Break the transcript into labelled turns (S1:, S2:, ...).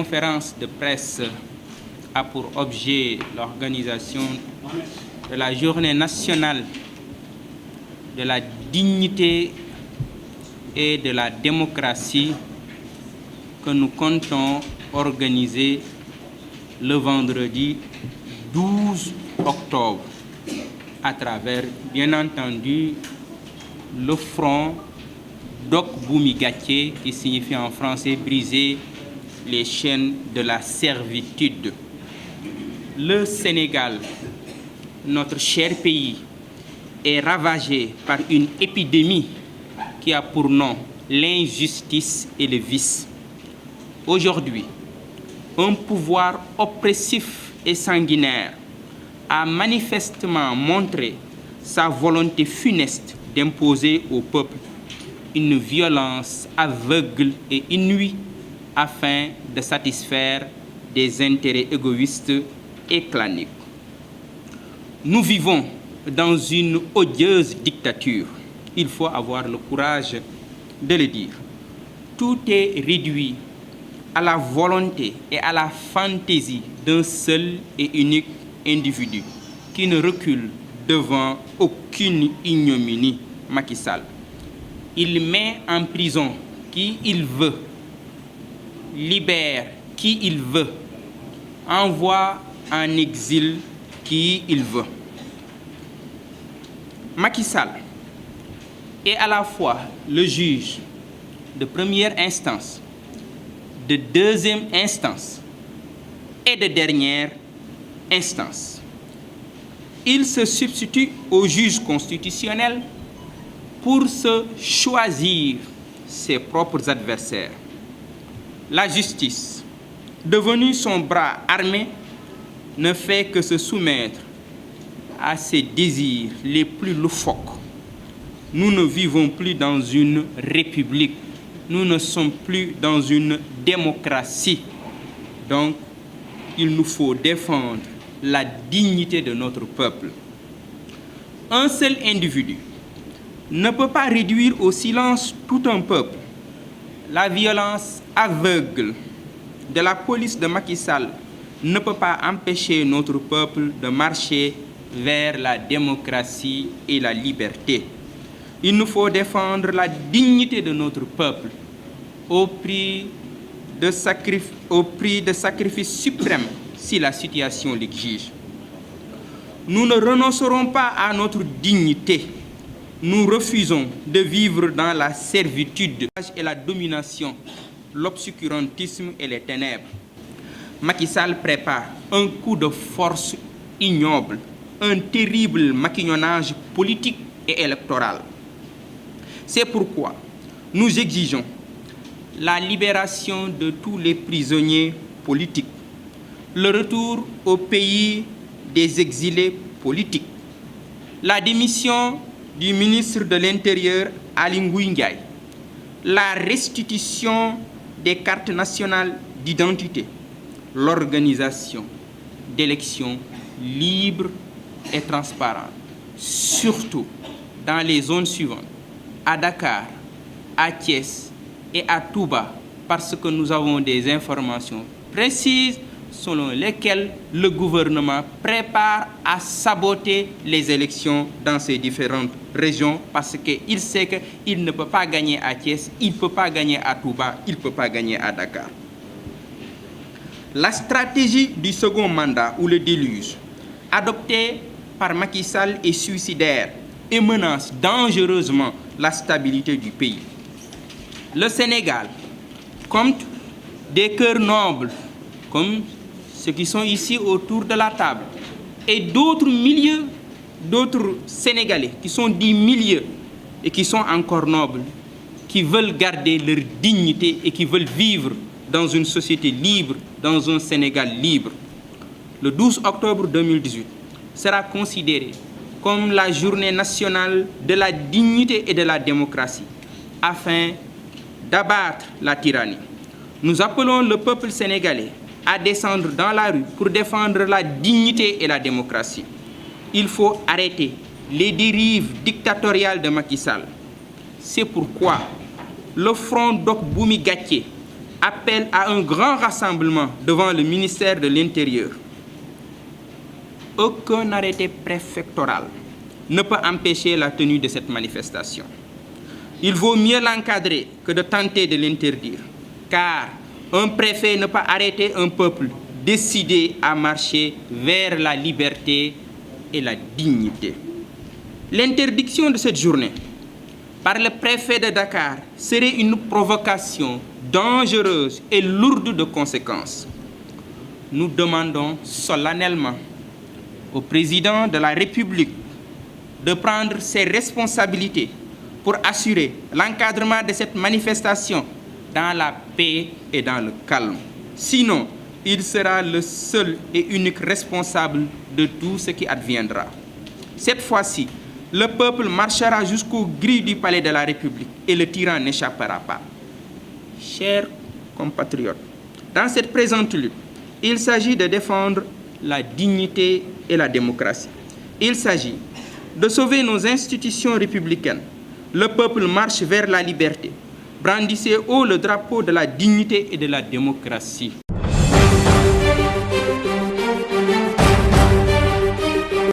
S1: conférence de presse a pour objet l'organisation de la Journée nationale de la dignité et de la démocratie que nous comptons organiser le vendredi 12 octobre à travers, bien entendu, le front Dok Boumi Gatché, qui signifie en français briser les chaînes de la servitude. Le Sénégal, notre cher pays, est ravagé par une épidémie qui a pour nom l'injustice et le vice. Aujourd'hui, un pouvoir oppressif et sanguinaire a manifestement montré sa volonté funeste d'imposer au peuple une violence aveugle et inouïe afin de satisfaire des intérêts égoïstes et claniques. Nous vivons dans une odieuse dictature. Il faut avoir le courage de le dire. Tout est réduit à la volonté et à la fantaisie d'un seul et unique individu qui ne recule devant aucune ignominie, Macky Sall. Il met en prison qui il veut, libère qui il veut, envoie en exil qui il veut. Macky Sall est à la fois le juge de première instance, de deuxième instance et de dernière instance. Il se substitue au juge constitutionnel pour se choisir ses propres adversaires. La justice, devenue son bras armé, ne fait que se soumettre à ses désirs les plus loufoques. Nous ne vivons plus dans une république, nous ne sommes plus dans une démocratie. Donc, il nous faut défendre la dignité de notre peuple. Un seul individu ne peut pas réduire au silence tout un peuple. La violence aveugle de la police de Macky Sall ne peut pas empêcher notre peuple de marcher vers la démocratie et la liberté. Il nous faut défendre la dignité de notre peuple au prix de sacrifices suprêmes si la situation l'exige. Nous ne renoncerons pas à notre dignité. Nous refusons de vivre dans la servitude et la domination, l'obscurantisme et les ténèbres. Macky Sall prépare un coup de force ignoble, un terrible maquignonnage politique et électoral. C'est pourquoi nous exigeons la libération de tous les prisonniers politiques, le retour au pays des exilés politiques, la démission du ministre de l'Intérieur Aly Ngouille Ndiaye, la restitution des cartes nationales d'identité, l'organisation d'élections libres et transparentes, surtout dans les zones suivantes, à Dakar, à Thiès et à Touba, parce que nous avons des informations précises selon lesquelles le gouvernement prépare à saboter les élections dans ces différentes régions parce qu'il sait qu'il ne peut pas gagner à Thiès, il ne peut pas gagner à Touba, il ne peut pas gagner à Dakar. La stratégie du second mandat ou le déluge, adoptée par Macky Sall, est suicidaire et menace dangereusement la stabilité du pays. Le Sénégal compte des cœurs nobles, comme ceux qui sont ici autour de la table, et d'autres milliers d'autres Sénégalais qui sont des milliers et qui sont encore nobles, qui veulent garder leur dignité et qui veulent vivre dans une société libre, dans un Sénégal libre. Le 12 octobre 2018 sera considéré comme la journée nationale de la dignité et de la démocratie, afin d'abattre la tyrannie. Nous appelons le peuple sénégalais à descendre dans la rue pour défendre la dignité et la démocratie. Il faut arrêter les dérives dictatoriales de Macky Sall. C'est pourquoi le front Dok Boumi Gatché appelle à un grand rassemblement devant le ministère de l'Intérieur. Aucun arrêté préfectoral ne peut empêcher la tenue de cette manifestation. Il vaut mieux l'encadrer que de tenter de l'interdire, car un préfet ne peut arrêter un peuple décidé à marcher vers la liberté et la dignité. L'interdiction de cette journée par le préfet de Dakar serait une provocation dangereuse et lourde de conséquences. Nous demandons solennellement au président de la République de prendre ses responsabilités pour assurer l'encadrement de cette manifestation dans la paix et dans le calme. Sinon, il sera le seul et unique responsable de tout ce qui adviendra. Cette fois-ci, le peuple marchera jusqu'aux grilles du palais de la République et le tyran n'échappera pas. Chers compatriotes, dans cette présente lutte, il s'agit de défendre la dignité et la démocratie. Il s'agit de sauver nos institutions républicaines. Le peuple marche vers la liberté. Brandissez haut le drapeau de la dignité et de la démocratie.